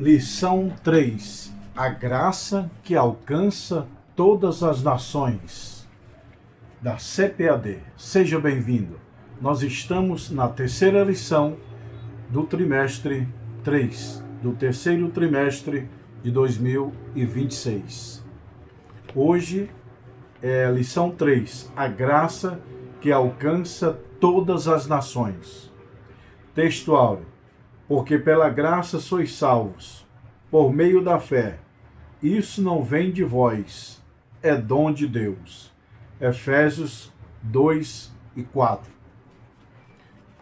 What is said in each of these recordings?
Lição 3: A graça que alcança todas as nações, da CPAD. Seja bem-vindo. Nós estamos na terceira lição do trimestre 3, do terceiro trimestre de 2026. Hoje é a lição 3: A graça que alcança todas as nações. Texto áureo: porque pela graça sois salvos, por meio da fé. Isso não vem de vós, é dom de Deus. Efésios 2 e 4.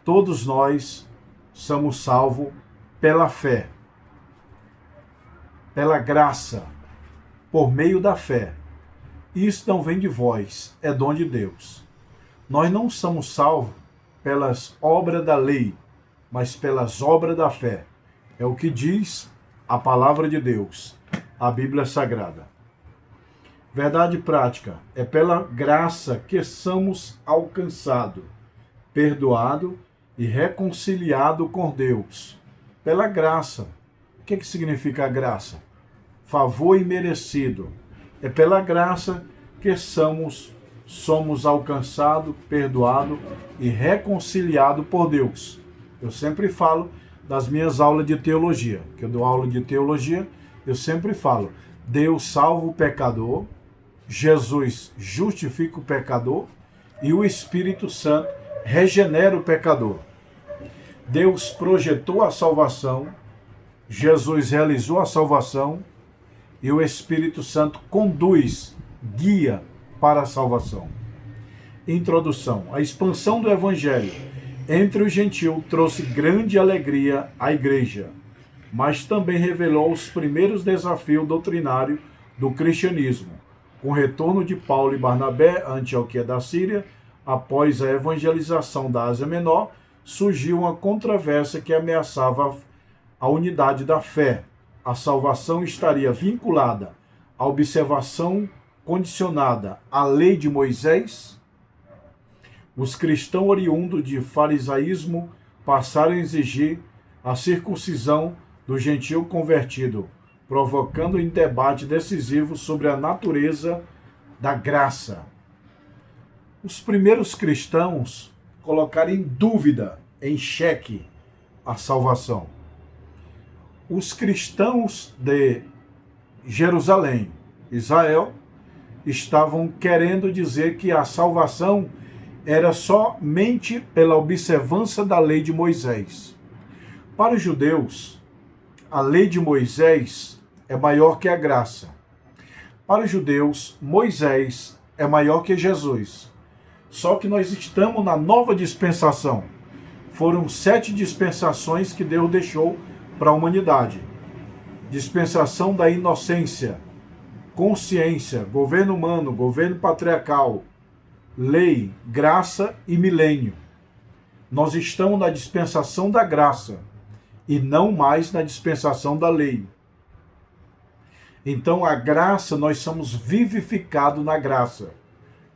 Todos nós somos salvos pela fé, pela graça, por meio da fé. Isso não vem de vós, é dom de Deus. Nós não somos salvos pelas obras da lei, mas pelas obras da fé. É o que diz a palavra de Deus, a Bíblia Sagrada. Verdade prática: é pela graça que somos alcançados, perdoados e reconciliados com Deus. Pela graça. O que significa a graça? Favor imerecido. É pela graça que somos alcançados, perdoados e reconciliados por Deus. Eu sempre falo das minhas aulas de teologia, que eu dou aula de teologia, eu sempre falo: Deus salva o pecador, Jesus justifica o pecador e o Espírito Santo regenera o pecador. Deus projetou a salvação, Jesus realizou a salvação e o Espírito Santo conduz, guia para a salvação. Introdução: a expansão do Evangelho entre os gentios trouxe grande alegria à igreja, mas também revelou os primeiros desafios doutrinários do cristianismo. Com o retorno de Paulo e Barnabé à Antioquia da Síria, após a evangelização da Ásia Menor, surgiu uma controvérsia que ameaçava a unidade da fé. A salvação estaria vinculada à observação condicionada à lei de Moisés? Os cristãos oriundos de farisaísmo passaram a exigir a circuncisão do gentio convertido, provocando um debate decisivo sobre a natureza da graça. Os primeiros cristãos colocaram em dúvida, em xeque, a salvação. Os cristãos de Jerusalém, Israel, estavam querendo dizer que a salvação era somente pela observância da lei de Moisés. Para os judeus, a lei de Moisés é maior que a graça. Para os judeus, Moisés é maior que Jesus. Só que nós estamos na nova dispensação. Foram 7 dispensações que Deus deixou para a humanidade. Dispensação da inocência, consciência, governo humano, governo patriarcal, lei, graça e milênio. Nós estamos na dispensação da graça e não mais na dispensação da lei. Então a graça, nós somos vivificados na graça.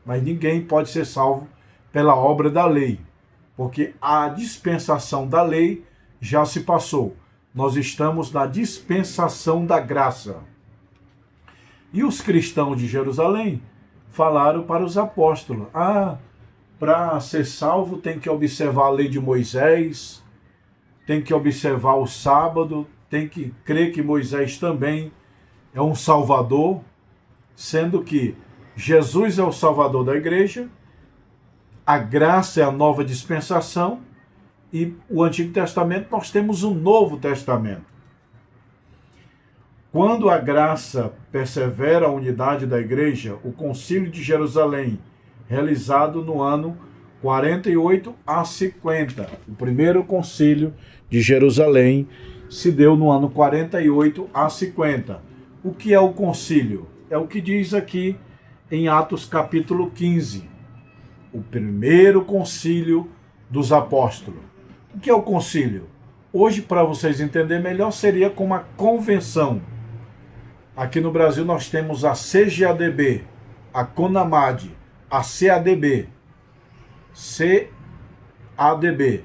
Mas ninguém pode ser salvo pela obra da lei, porque a dispensação da lei já se passou. Nós estamos na dispensação da graça. E os cristãos de Jerusalém falaram para os apóstolos: para ser salvo tem que observar a lei de Moisés, tem que observar o sábado, tem que crer que Moisés também é um salvador, sendo que Jesus é o salvador da igreja, a graça é a nova dispensação e o Antigo Testamento nós temos o Novo Testamento. Quando a graça persevera a unidade da igreja, o Concílio de Jerusalém, realizado no ano 48 a 50, o primeiro Concílio de Jerusalém se deu no ano 48 a 50. O que é o concílio? É o que diz aqui em Atos capítulo 15, o primeiro concílio dos apóstolos. O que é o concílio? Hoje, para vocês entenderem melhor, seria como a convenção. Aqui no Brasil nós temos a CGADB, a CONAMAD, a CADB. CADB.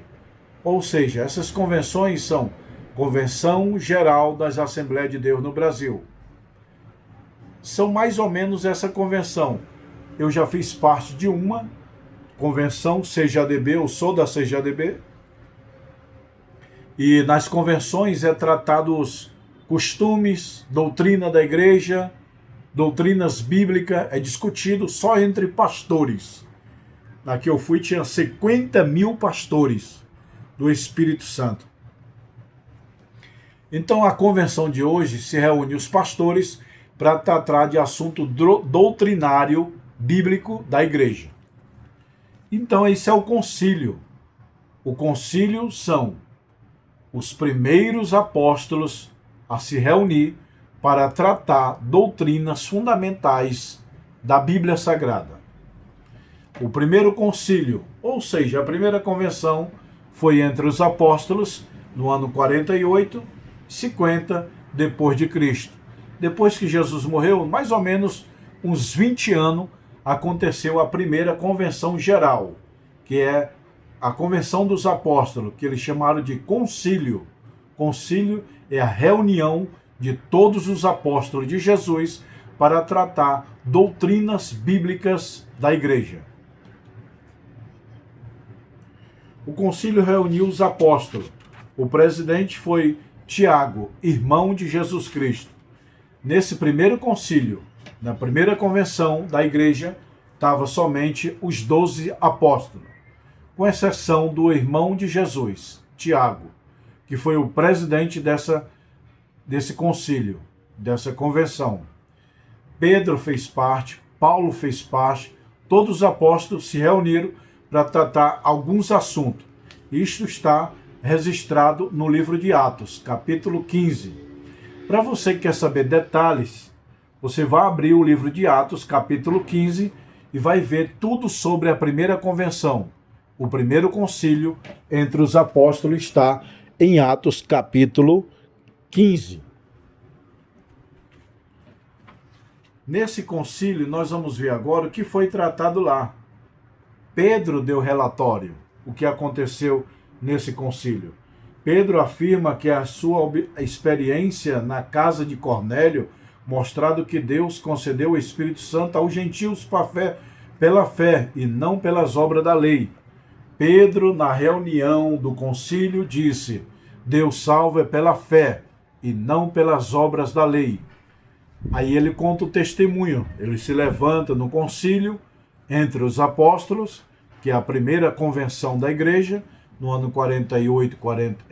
Ou seja, essas convenções são Convenção Geral das Assembleias de Deus no Brasil. São mais ou menos essa convenção. Eu já fiz parte de uma convenção CGADB, eu sou da CGADB, e nas convenções é tratado os costumes, doutrina da igreja, doutrinas bíblicas, é discutido só entre pastores. Na que eu fui tinha 50 mil pastores do Espírito Santo. Então a convenção de hoje se reúne os pastores para tratar de assunto doutrinário bíblico da igreja. Então esse é o concílio. O concílio são os primeiros apóstolos a se reunir para tratar doutrinas fundamentais da Bíblia Sagrada. O primeiro concílio, ou seja, a primeira convenção, foi entre os apóstolos no ano 48, 50 depois de Cristo. Depois que Jesus morreu, mais ou menos uns 20 anos, aconteceu a primeira convenção geral, que é a convenção dos apóstolos, que eles chamaram de concílio. Concílio é a reunião de todos os apóstolos de Jesus para tratar doutrinas bíblicas da igreja. O concílio reuniu os apóstolos. O presidente foi Tiago, irmão de Jesus Cristo. Nesse primeiro concílio, na primeira convenção da igreja, estava somente os 12 apóstolos, com exceção do irmão de Jesus, Tiago, que foi o presidente desse concílio, dessa convenção. Pedro fez parte, Paulo fez parte, todos os apóstolos se reuniram para tratar alguns assuntos. Isto está registrado no livro de Atos, capítulo 15. Para você que quer saber detalhes, você vai abrir o livro de Atos, capítulo 15, e vai ver tudo sobre a primeira convenção. O primeiro concílio entre os apóstolos está em Atos, capítulo 15. Nesse concílio, nós vamos ver agora o que foi tratado lá. Pedro deu relatório, o que aconteceu nesse concílio. Pedro afirma que a sua experiência na casa de Cornélio mostrado que Deus concedeu o Espírito Santo aos gentios pela fé e não pelas obras da lei. Pedro, na reunião do concílio, disse: Deus salva pela fé e não pelas obras da lei. Aí ele conta o testemunho. Ele se levanta no concílio entre os apóstolos, que é a primeira convenção da igreja, no ano 48,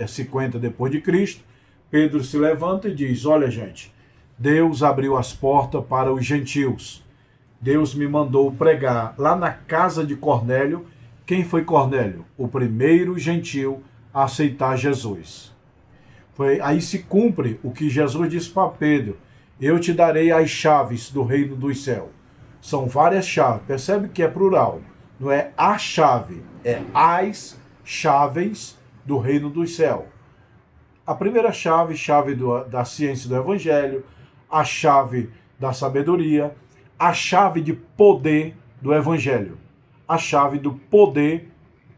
50 depois de Cristo. Pedro se levanta e diz: olha, gente, Deus abriu as portas para os gentios. Deus me mandou pregar lá na casa de Cornélio. Quem foi Cornélio? O primeiro gentio a aceitar Jesus. Aí se cumpre o que Jesus disse para Pedro: eu te darei as chaves do reino dos céus. São várias chaves. Percebe que é plural. Não é a chave, é as chaves do reino dos céus. A primeira chave, da ciência do evangelho, a chave da sabedoria, a chave de poder do evangelho, a chave do poder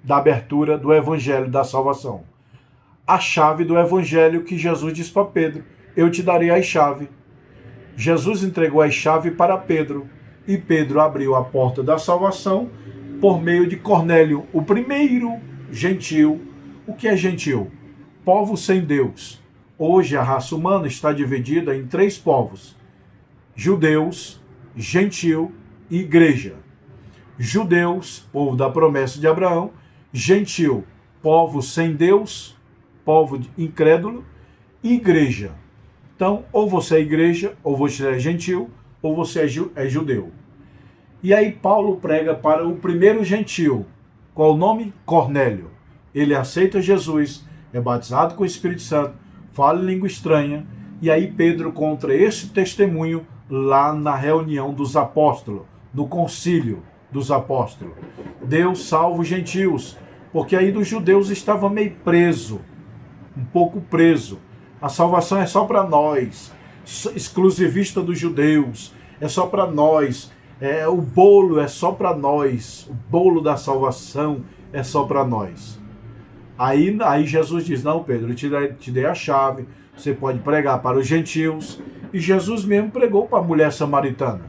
da abertura do evangelho da salvação, a chave do evangelho que Jesus disse para Pedro: eu te darei as chaves. Jesus entregou as chaves para Pedro e Pedro abriu a porta da salvação por meio de Cornélio, o primeiro gentil. O que é gentil? Povo sem Deus. Hoje a raça humana está dividida em 3 povos: judeus, gentil e igreja. Judeus, povo da promessa de Abraão; gentil, povo sem Deus, povo incrédulo; e igreja. Então, ou você é igreja, ou você é gentil, ou você é judeu. E aí Paulo prega para o primeiro gentil. Qual o nome? Cornélio. Ele aceita Jesus, é batizado com o Espírito Santo, fala em língua estranha, e aí Pedro conta esse testemunho lá na reunião dos apóstolos, no concílio dos apóstolos. Deus salva os gentios, porque aí dos judeus estava meio preso, um pouco preso. A salvação é só para nós, exclusivista dos judeus, é só para nós, o bolo é só para nós, o bolo da salvação é só para nós. Aí Jesus diz, não, Pedro, eu te dei a chave, você pode pregar para os gentios. E Jesus mesmo pregou para a mulher samaritana.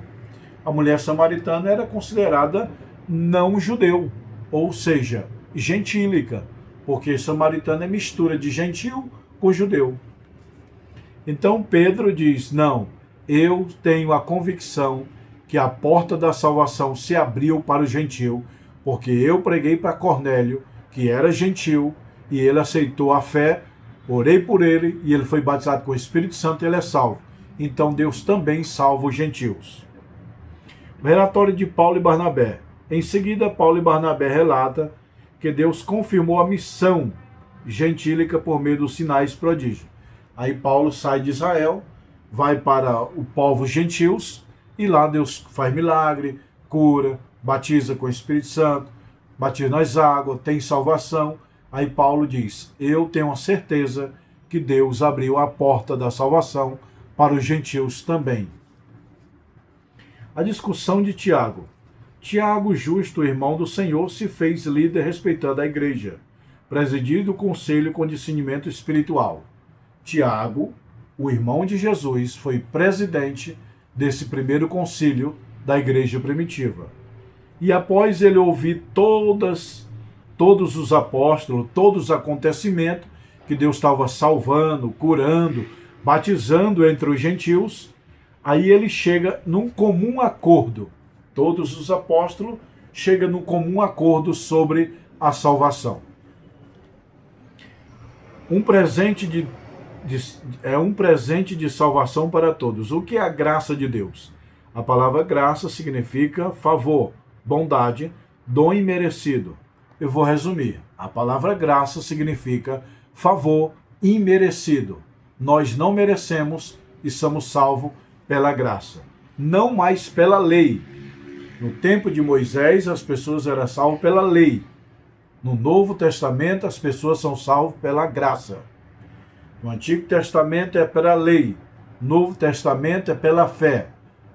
A mulher samaritana era considerada não judeu, ou seja, gentílica, porque samaritano é mistura de gentil com judeu. Então Pedro diz, não, eu tenho a convicção que a porta da salvação se abriu para o gentil, porque eu preguei para Cornélio, que era gentil, e ele aceitou a fé, orei por ele, e ele foi batizado com o Espírito Santo e ele é salvo. Então Deus também salva os gentios. O relatório de Paulo e Barnabé. Em seguida, Paulo e Barnabé relata que Deus confirmou a missão gentílica por meio dos sinais e prodígios. Aí Paulo sai de Israel, vai para o povo gentios, e lá Deus faz milagre, cura, batiza com o Espírito Santo, batiza nas águas, tem salvação. Aí Paulo diz, eu tenho a certeza que Deus abriu a porta da salvação para os gentios também. A discussão de Tiago. Tiago, justo irmão do Senhor, se fez líder respeitando a igreja, presidindo o conselho com discernimento espiritual. Tiago, o irmão de Jesus, foi presidente desse primeiro concílio da igreja primitiva. E após ele ouvir todos os apóstolos, todos os acontecimentos que Deus estava salvando, curando, batizando entre os gentios, aí ele chega num comum acordo. Todos os apóstolos chegam num comum acordo sobre a salvação. Um presente de salvação para todos. O que é a graça de Deus? A palavra graça significa favor, bondade, dom imerecido. Eu vou resumir. A palavra graça significa favor imerecido. Nós não merecemos e somos salvos pela graça. Não mais pela lei. No tempo de Moisés, as pessoas eram salvas pela lei. No Novo Testamento, as pessoas são salvas pela graça. No Antigo Testamento é pela lei. Novo Testamento é pela fé.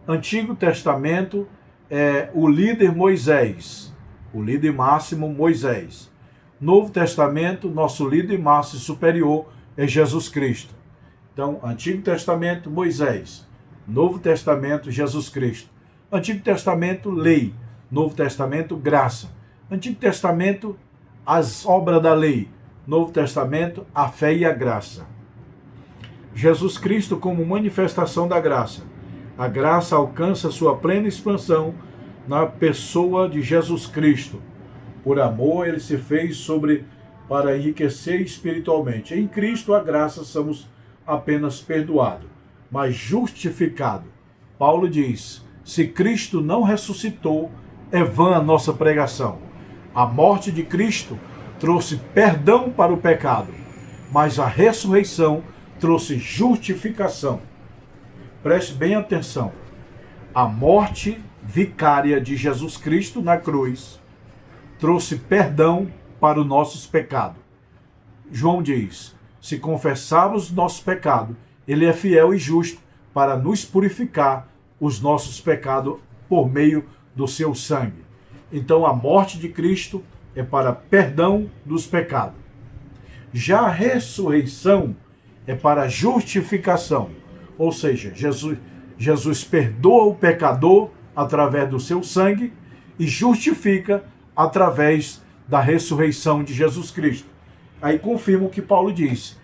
Antigo Testamento é o líder Moisés. O líder máximo Moisés. Novo Testamento, nosso líder máximo superior é Jesus Cristo. Então, Antigo Testamento, Moisés. Novo Testamento, Jesus Cristo. Antigo Testamento, lei. Novo Testamento, graça. Antigo Testamento, as obras da lei. Novo Testamento, a fé e a graça. Jesus Cristo como manifestação da graça. A graça alcança sua plena expansão na pessoa de Jesus Cristo. Por amor, ele se fez para enriquecer espiritualmente. Em Cristo, a graça, somos apenas perdoados, mas justificados. Paulo diz, se Cristo não ressuscitou, é vã a nossa pregação. A morte de Cristo trouxe perdão para o pecado, mas a ressurreição trouxe justificação. Preste bem atenção. A morte vicária de Jesus Cristo na cruz trouxe perdão para os nossos pecados. João diz, se confessarmos nossos pecados, ele é fiel e justo para nos purificar os nossos pecados por meio do seu sangue. Então a morte de Cristo é para perdão dos pecados. Já a ressurreição é para justificação, ou seja, Jesus perdoa o pecador através do seu sangue e justifica através da ressurreição de Jesus Cristo. Aí confirma o que Paulo diz.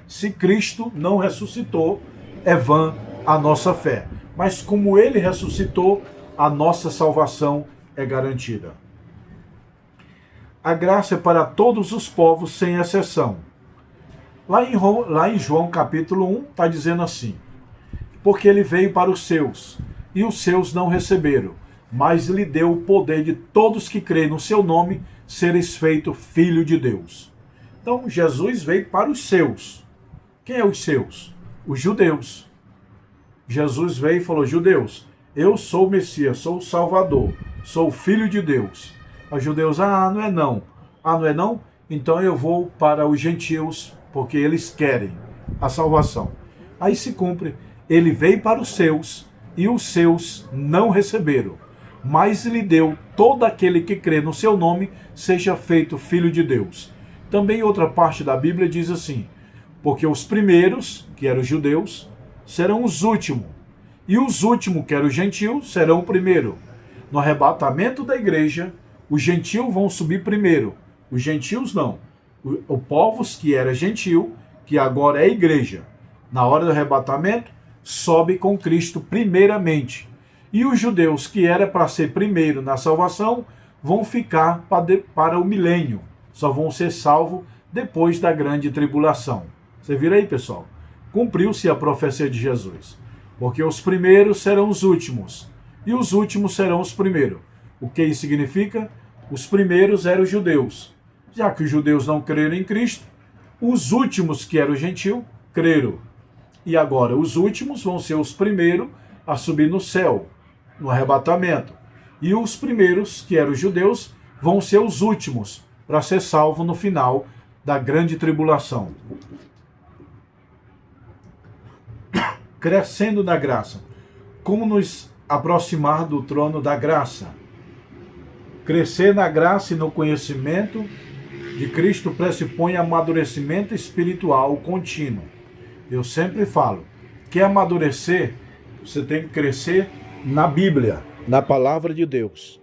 Se Cristo não ressuscitou, é vã a nossa fé. Mas como ele ressuscitou, a nossa salvação é garantida. A graça é para todos os povos, sem exceção. Lá em João capítulo 1, está dizendo assim, porque ele veio para os seus, e os seus não receberam, mas lhe deu o poder de todos que creem no seu nome, seres feito filho de Deus. Então, Jesus veio para os seus. Quem é os seus? Os judeus. Jesus veio e falou, judeus, eu sou o Messias, sou o Salvador, sou o Filho de Deus. Os judeus, não é não. Não é não? Então eu vou para os gentios, porque eles querem a salvação. Aí se cumpre, ele veio para os seus, e os seus não receberam. mas lhe deu todo aquele que crê no seu nome seja feito filho de Deus. Também outra parte da Bíblia diz assim: porque os primeiros, que eram os judeus, serão os últimos, e os últimos, que eram os gentios, serão o primeiro. No arrebatamento da igreja, os gentios vão subir primeiro, os gentios não. O povos que era gentil, que agora é igreja, na hora do arrebatamento, sobe com Cristo primeiramente. E os judeus, que era para ser primeiro na salvação, vão ficar para o milênio. Só vão ser salvos depois da grande tribulação. Você vira aí, pessoal? Cumpriu-se a profecia de Jesus. Porque os primeiros serão os últimos, e os últimos serão os primeiros. O que isso significa? Os primeiros eram os judeus. Já que os judeus não creram em Cristo, os últimos, que eram os gentios, creram. E agora os últimos vão ser os primeiros a subir no céu, no arrebatamento. E os primeiros, que eram os judeus, vão ser os últimos para ser salvos no final da grande tribulação. Crescendo na graça. Como nos aproximar do trono da graça? Crescer na graça e no conhecimento de Cristo pressupõe amadurecimento espiritual contínuo. Eu sempre falo, quer amadurecer, você tem que crescer na Bíblia, na palavra de Deus.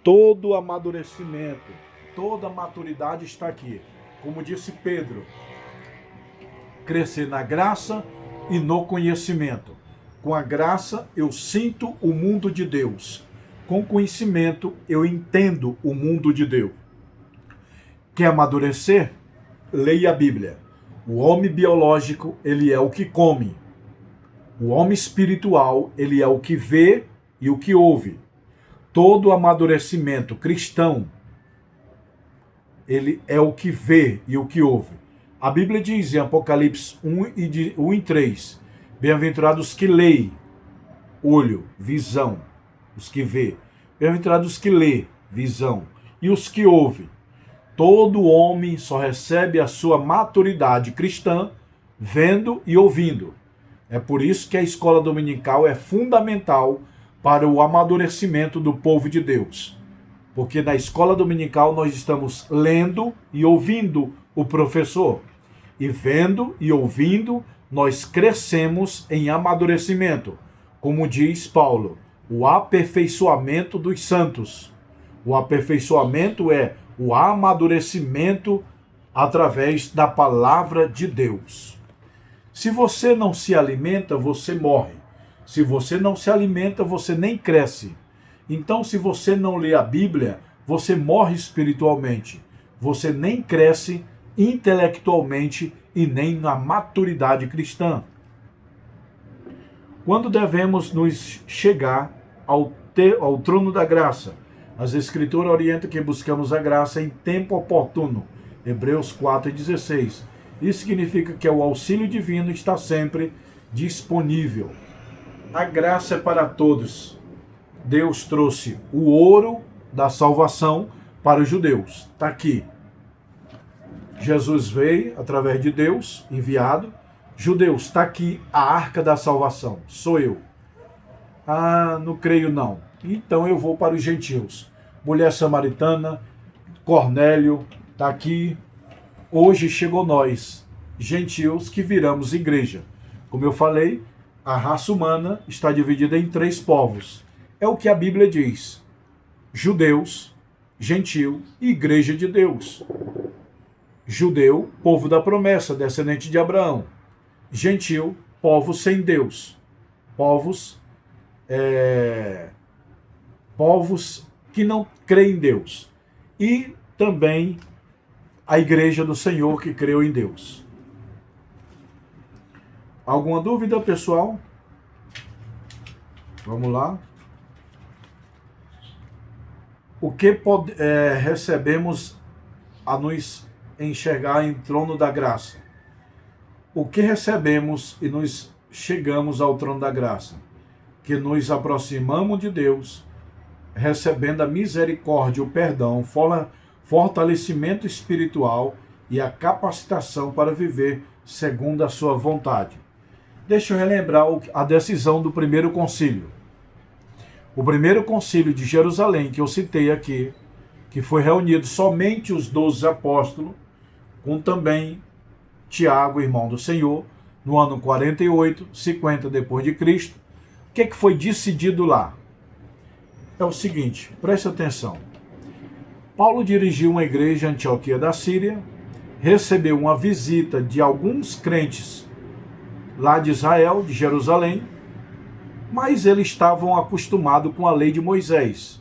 Todo amadurecimento, toda maturidade está aqui. Como disse Pedro, crescer na graça e no conhecimento. Com a graça eu sinto o mundo de Deus. Com conhecimento eu entendo o mundo de Deus. Quer amadurecer? Leia a Bíblia. O homem biológico, ele é o que come. O homem espiritual, ele é o que vê e o que ouve. Todo amadurecimento cristão, ele é o que vê e o que ouve. A Bíblia diz em Apocalipse 1 e 3, bem-aventurados que leem, olho, visão, os que vê. Bem-aventurados que lê, visão, e os que ouvem. Todo homem só recebe a sua maturidade cristã vendo e ouvindo. É por isso que a escola dominical é fundamental para o amadurecimento do povo de Deus. Porque na escola dominical nós estamos lendo e ouvindo o professor. E vendo e ouvindo, nós crescemos em amadurecimento. Como diz Paulo, o aperfeiçoamento dos santos. O aperfeiçoamento é o amadurecimento através da palavra de Deus. Se você não se alimenta, você morre. Se você não se alimenta, você nem cresce. Então, se você não lê a Bíblia, você morre espiritualmente. Você nem cresce intelectualmente e nem na maturidade cristã. Quando devemos nos chegar ao trono da graça? As Escrituras orientam que buscamos a graça em tempo oportuno. Hebreus 4,16. Isso significa que o auxílio divino está sempre disponível. A graça é para todos. Deus trouxe o ouro da salvação para os judeus. Está aqui. Jesus veio através de Deus, enviado. Judeus, está aqui a arca da salvação. Sou eu. Ah, não creio não. Então eu vou para os gentios. Mulher samaritana, Cornélio, está aqui. Hoje chegou nós, gentios, que viramos igreja. Como eu falei, a raça humana está dividida em 3 povos. É o que a Bíblia diz. Judeus, gentio e igreja de Deus. Judeu, povo da promessa, descendente de Abraão. Gentio, povo sem Deus. Povos que não creem em Deus. E também a igreja do Senhor que creu em Deus. Alguma dúvida, pessoal? Vamos lá. O que recebemos a nos enxergar em trono da graça? O que recebemos e nos chegamos ao trono da graça? Que nos aproximamos de Deus, recebendo a misericórdia, o perdão, fortalecimento espiritual e a capacitação para viver segundo a sua vontade. Deixa eu relembrar a decisão do primeiro concílio. O primeiro concílio de Jerusalém, que eu citei aqui, que foi reunido somente os 12 apóstolos, com também Tiago, irmão do Senhor, no ano 48, 50 depois de Cristo. O que foi decidido lá? É o seguinte, preste atenção. Paulo dirigiu uma igreja em Antioquia da Síria, recebeu uma visita de alguns crentes lá de Israel, de Jerusalém, mas eles estavam acostumados com a lei de Moisés.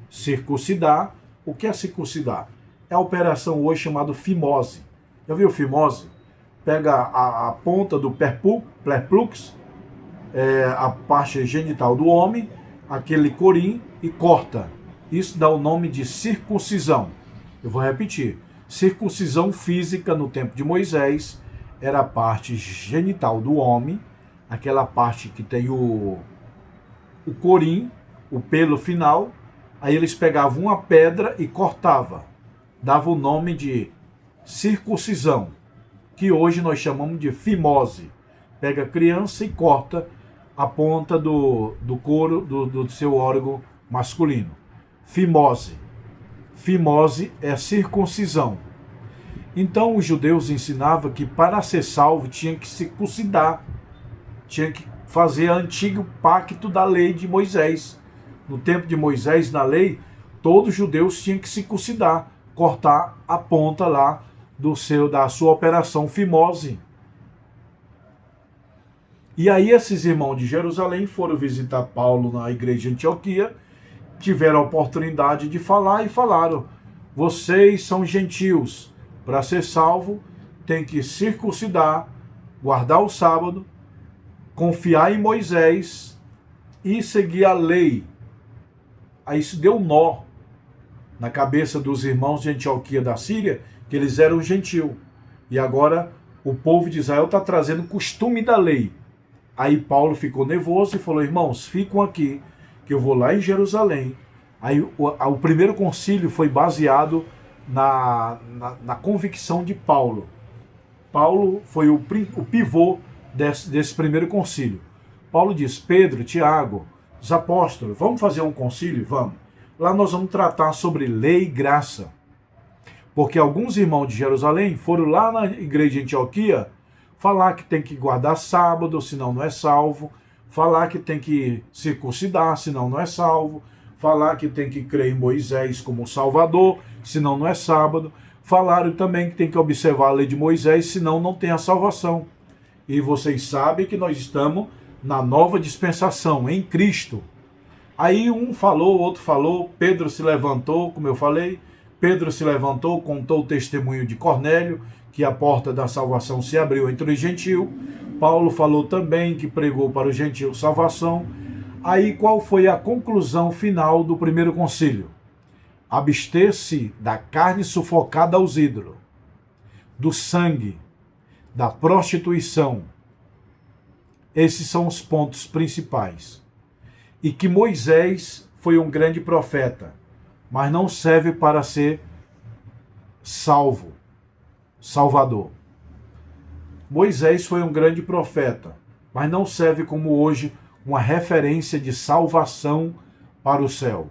Circuncidar. O que é circuncidar? É a operação hoje chamada fimose. Já viu fimose? Pega a ponta do perplux, a parte genital do homem, aquele corim, e corta. Isso dá o nome de circuncisão. Eu vou repetir. Circuncisão física no tempo de Moisés era a parte genital do homem, aquela parte que tem o corim, o pelo final. Aí eles pegavam uma pedra e cortavam. Dava o nome de circuncisão, que hoje nós chamamos de fimose. Pega a criança e corta a ponta do couro do seu órgão masculino. Fimose. Fimose é circuncisão. Então os judeus ensinavam que para ser salvo tinha que circuncidar, tinha que fazer o antigo pacto da lei de Moisés. No tempo de Moisés, na lei, todos os judeus tinham que circuncidar, cortar a ponta lá da sua operação fimose. E aí esses irmãos de Jerusalém foram visitar Paulo na igreja de Antioquia, tiveram a oportunidade de falar e falaram: vocês são gentios, para ser salvo tem que circuncidar, guardar o sábado, confiar em Moisés e seguir a lei. Aí isso deu um nó na cabeça dos irmãos de Antioquia da Síria, que eles eram gentil. E agora o povo de Israel está trazendo o costume da lei. Aí Paulo ficou nervoso e falou: irmãos, ficam aqui, que eu vou lá em Jerusalém. Aí o primeiro concílio foi baseado na convicção de Paulo. Paulo foi o pivô desse primeiro concílio. Paulo diz: Pedro, Tiago, os apóstolos, vamos fazer um concílio? Vamos. Lá nós vamos tratar sobre lei e graça. Porque alguns irmãos de Jerusalém foram lá na igreja de Antioquia falar que tem que guardar sábado, senão não é salvo. Falar que tem que circuncidar, senão não é salvo. Falar que tem que crer em Moisés como Salvador, senão não é sábado. Falaram também que tem que observar a lei de Moisés, senão não tem a salvação. E vocês sabem que nós estamos na nova dispensação, em Cristo. Aí um falou, outro falou, Pedro se levantou, como eu falei, Pedro se levantou, contou o testemunho de Cornélio, que a porta da salvação se abriu entre os gentios. Paulo falou também que pregou para os gentios salvação. Aí qual foi a conclusão final do primeiro concílio? Abster-se da carne sufocada aos ídolos, do sangue, da prostituição. Esses são os pontos principais. E que Moisés foi um grande profeta, mas não serve para ser salvador. Moisés foi um grande profeta, mas não serve como hoje uma referência de salvação para o céu.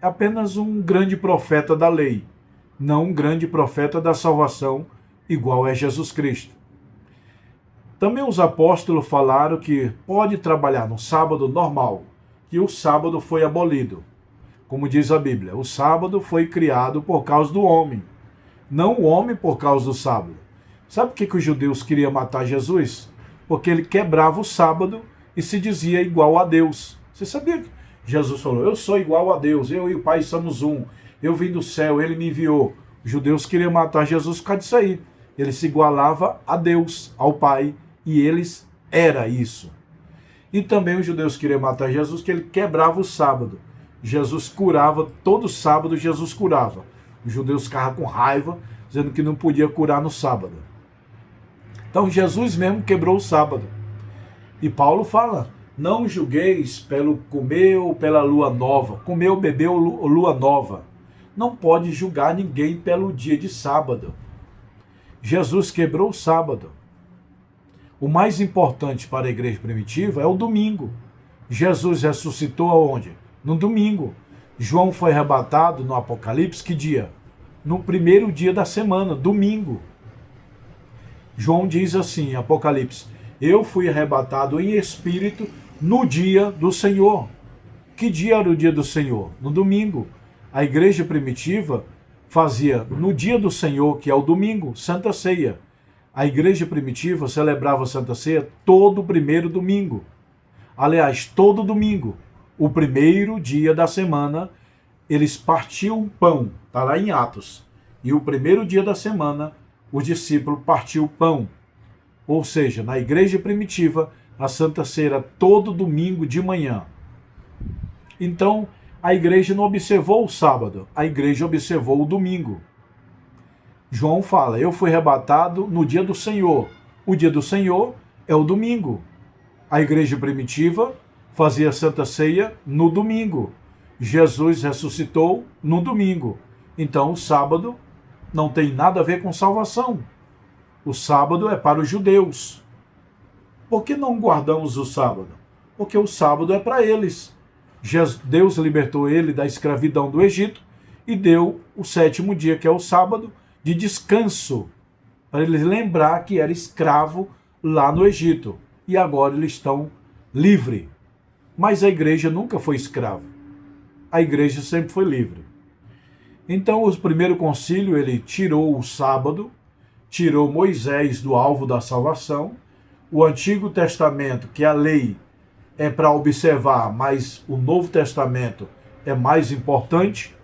É apenas um grande profeta da lei, não um grande profeta da salvação, igual é Jesus Cristo. Também os apóstolos falaram que pode trabalhar no sábado normal, que o sábado foi abolido. Como diz a Bíblia, o sábado foi criado por causa do homem, não o homem por causa do sábado. Sabe por que os judeus queriam matar Jesus? Porque ele quebrava o sábado e se dizia igual a Deus. Você sabia que Jesus falou: eu sou igual a Deus, eu e o Pai somos um, eu vim do céu, ele me enviou. Os judeus queriam matar Jesus por causa disso aí. Ele se igualava a Deus, ao Pai, e eles era isso. E também os judeus queriam matar Jesus porque ele quebrava o sábado. Jesus curava, todo sábado Jesus curava. Os judeus ficavam com raiva, dizendo que não podia curar no sábado. Então Jesus mesmo quebrou o sábado. E Paulo fala: não julgueis pelo comer ou pela lua nova, comer ou beber ou lua nova. Não pode julgar ninguém pelo dia de sábado. Jesus quebrou o sábado. O mais importante para a igreja primitiva é o domingo. Jesus ressuscitou aonde? No domingo. João foi arrebatado no Apocalipse, que dia? No primeiro dia da semana, domingo. João diz assim, Apocalipse, eu fui arrebatado em espírito no dia do Senhor. Que dia era o dia do Senhor? No domingo. A igreja primitiva fazia no dia do Senhor, que é o domingo, Santa Ceia. A igreja primitiva celebrava a Santa Ceia todo primeiro domingo. Aliás, todo domingo. O primeiro dia da semana, eles partiam o pão, está lá em Atos. E o primeiro dia da semana, os discípulos partiam o pão. Ou seja, na igreja primitiva, a Santa Ceia era todo domingo de manhã. Então, a igreja não observou o sábado, a igreja observou o domingo. João fala, eu fui arrebatado no dia do Senhor. O dia do Senhor é o domingo. A igreja primitiva fazia a Santa Ceia no domingo. Jesus ressuscitou no domingo. Então, o sábado não tem nada a ver com salvação. O sábado é para os judeus. Por que não guardamos o sábado? Porque o sábado é para eles. Deus libertou ele da escravidão do Egito e deu o sétimo dia, que é o sábado, de descanso, para eles lembrar que era escravo lá no Egito. E agora eles estão livres. Mas a igreja nunca foi escrava. A igreja sempre foi livre. Então, o primeiro concílio, ele tirou o sábado, tirou Moisés do alvo da salvação. O Antigo Testamento, que a lei é para observar, mas o Novo Testamento é mais importante.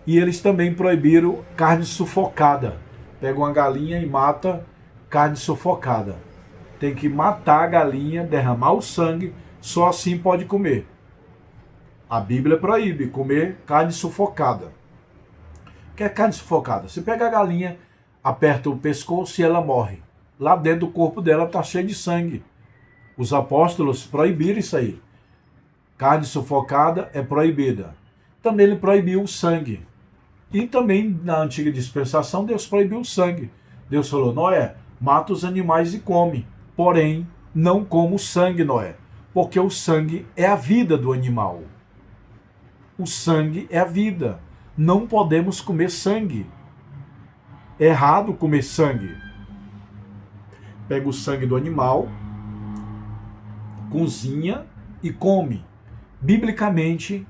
E eles também proibiram carne sufocada. Pega uma galinha e mata carne sufocada. Tem que matar a galinha, derramar o sangue, só assim pode comer. A Bíblia proíbe comer carne sufocada. O que é carne sufocada? Você pega a galinha, aperta o pescoço e ela morre. Lá dentro do corpo dela está cheio de sangue. Os apóstolos proibiram isso aí. Carne sufocada é proibida. Também ele proibiu o sangue. E também na antiga dispensação Deus proibiu o sangue. Deus falou, Noé, mata os animais e come. Porém, não coma o sangue, Noé. Porque o sangue é a vida do animal. O sangue é a vida. Não podemos comer sangue. É errado comer sangue. Pega o sangue do animal, cozinha e come. Biblicamente,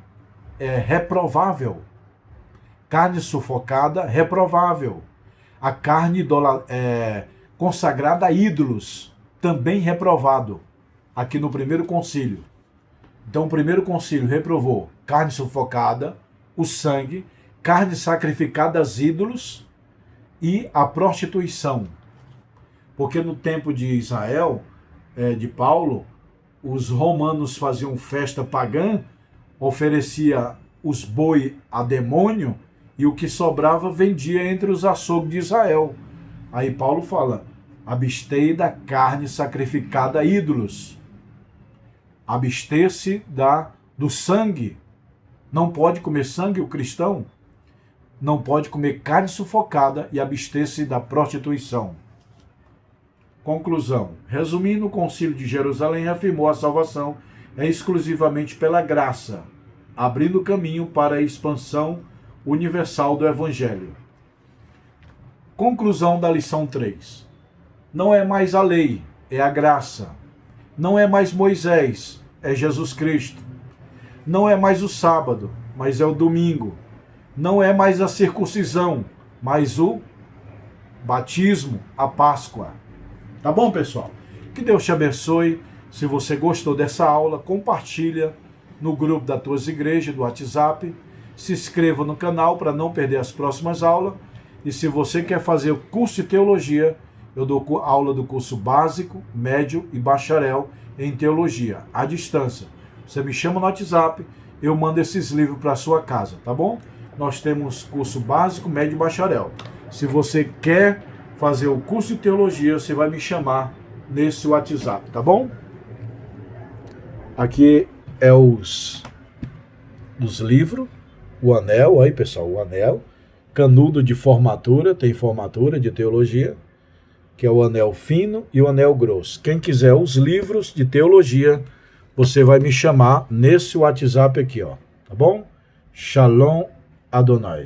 é reprovável. Carne sufocada, reprovável. A carne consagrada a ídolos, também reprovado. Aqui no primeiro concílio. Então, o primeiro concílio reprovou carne sufocada, o sangue, carne sacrificada aos ídolos e a prostituição. Porque no tempo de Israel, de Paulo, os romanos faziam festa pagã, oferecia os boi a demônio e o que sobrava vendia entre os açougues de Israel. Aí Paulo fala, abstei da carne sacrificada a ídolos. Abster-se do sangue. Não pode comer sangue o cristão. Não pode comer carne sufocada e abster-se da prostituição. Conclusão. Resumindo, o Concílio de Jerusalém afirmou a salvação é exclusivamente pela graça, abrindo caminho para a expansão universal do Evangelho. Conclusão da lição 3. Não é mais a lei, é a graça. Não é mais Moisés, é Jesus Cristo. Não é mais o sábado, mas é o domingo. Não é mais a circuncisão, mas o batismo, a Páscoa. Tá bom, pessoal? Que Deus te abençoe. Se você gostou dessa aula, compartilha no grupo das tuas igrejas, do WhatsApp. Se inscreva no canal para não perder as próximas aulas. E se você quer fazer o curso de teologia, eu dou aula do curso básico, médio e bacharel em teologia, à distância. Você me chama no WhatsApp, eu mando esses livros para sua casa, tá bom? Nós temos curso básico, médio e bacharel. Se você quer fazer o curso de teologia, você vai me chamar nesse WhatsApp, tá bom? Aqui é os livros, o anel, aí pessoal, o anel, canudo de formatura, tem formatura de teologia, que é o anel fino e o anel grosso. Quem quiser os livros de teologia, você vai me chamar nesse WhatsApp aqui, ó. Tá bom? Shalom Adonai.